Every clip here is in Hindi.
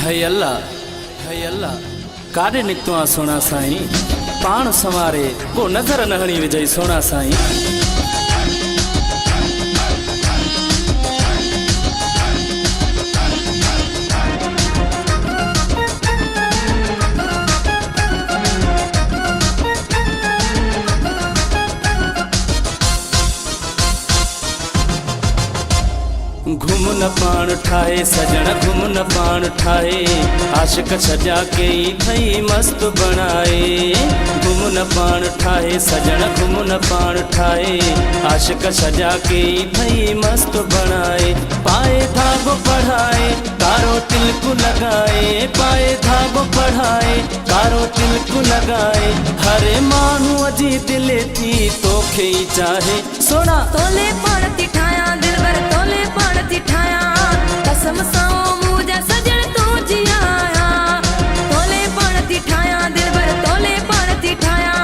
है अल्लाह कारे निकतो आ सोना साईं पाण संवारे को नजर नहणी विजय सोना साईं। घुम न पाण ठाए सजण घुम न पाण ठाए आशिक सजा के थई मस्त बनाए। घुम न पाण ठाए सजण घुम न पाण ठाए आशिक सजा के थई मस्त बनाए। पाए धागो पढ़ाए कारो तिलक लगाए पाए धागो पढ़ाए कारो तिलक लगाए। हरे मानू अजी दिले थी तोखे ही चाहे सोना तोले पाण थी ठाया दिलबर तोले पाण थी ठाया कसम साओ मुझा सजण तू जी आया। तोले पाण थी ठाया दिलबर तोले पाण थी ठाया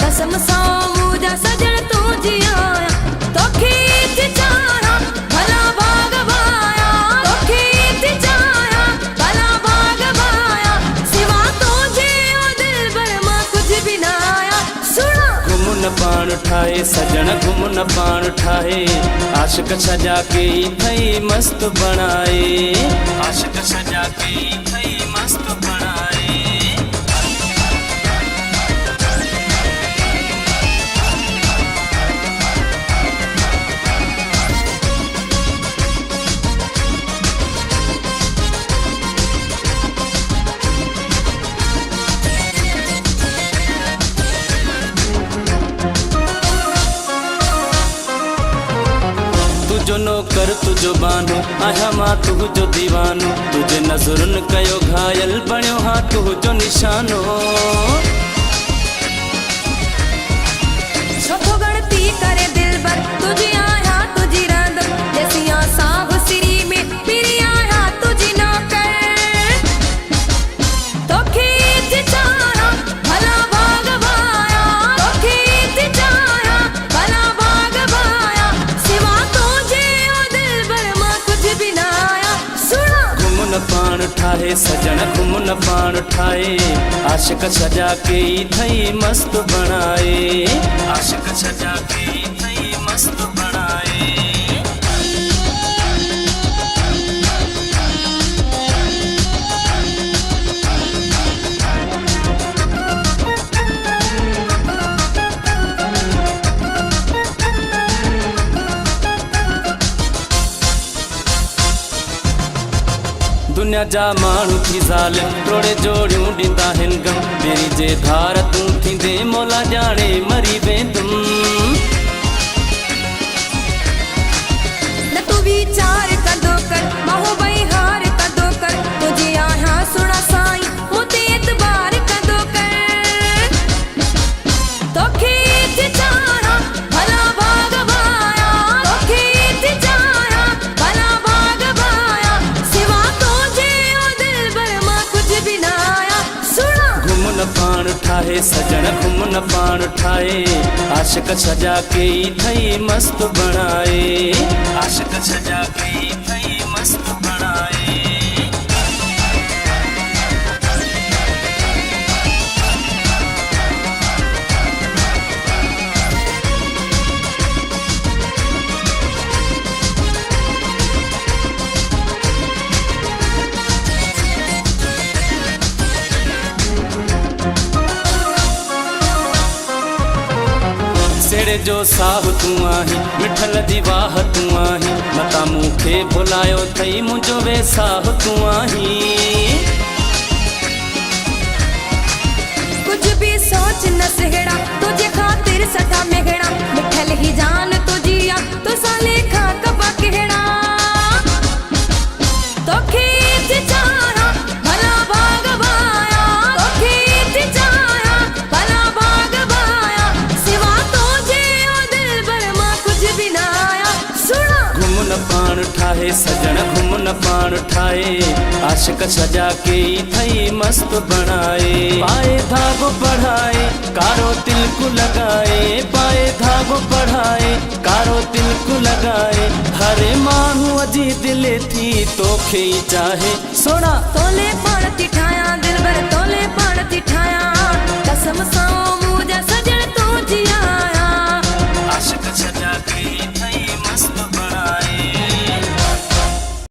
कसम साओ मुझा सजण तू जी आया। तोखे थी चाहा भला भाग वाया तोखे थी चाहा भला भाग वाया सिवा तुझे ओ दिलबर मां कुछ भी ना आया। सुना घुम न पाण ठाए सजण घुम न पाण ठाए आशिक सजा के थई मस्त बनाए। आशिक सजा के थई मस्त बनाए। तुझो नौकर तुझो बानो आया मां तुझो दीवानो तुझे नजरुन कयो घायल बणियो हाँ तुझो निशानो। छो गणती करे दिलबर तुझी आया तुझी रांद जैसिया साहु सिरी में मेरी आया तुझी नौकर। तोखे थी चाहा भला भाग वाया तोखे थी चाहा भला भाग वाया सिवा तुझे ओ दिलबर मां कुछ भी ना आया। सुना घुम न पाण ठाए सजण घुम न पाण ठाए आशिक सजा के थई मस्त बनाए। आशिक सजा के थई मस्त बनाए। दुनिया जा माण्हू थी ज़ालिम तोड़े जोड़ियूं ॾींदा आहिनि गम मेरी जे धार तूं थींदे मौला ॼाणे मरी वेंदुम। न तू वीचार कंदो कर माहो भई हार कंदो कर तुझे आया सुना साईं मुते एतबार कंदो कर। तोखे थी चाहा भला भाग वाया तोखे थी चाहा भला भाग वाया सिवा तुझे ओ दिलबर मां कुछ भी ना आया। सुना घुम न पाण ठाए सजण घुम न पाण ठाए आशिक सजा के थई मस्त बनाए। आशिक सजा के थई मस्त बनाए। सेड़े जो साह तू आही मिठल जी वाह तू आही मता मूंखे भुलायो थई मुंहिंजो वेसाह तू आही। कुछ भी सोच न सिहड़ा तुझे खातिर सटा मेहड़ा मिठल ही जान तुझी आ तो साले खा कबा केड़ा। तोखे थी चाहा भला भाग वाया तोखे थी चाहा भला भाग वाया सिवा तुझे ओ दिलबर मां कुछ भी ना आया। सुना घुम न पाण ठाए सजण घुमन पाण ठाहे आशिक सजा के ई थई मस्त बनाए पाए धागो पढ़ाए कारो तिलक लगाए पाए धागो पढ़ाए कारो तिलक लगाए हरे माण्हू जी दिले थी तोखे ई चाहे सोना तोले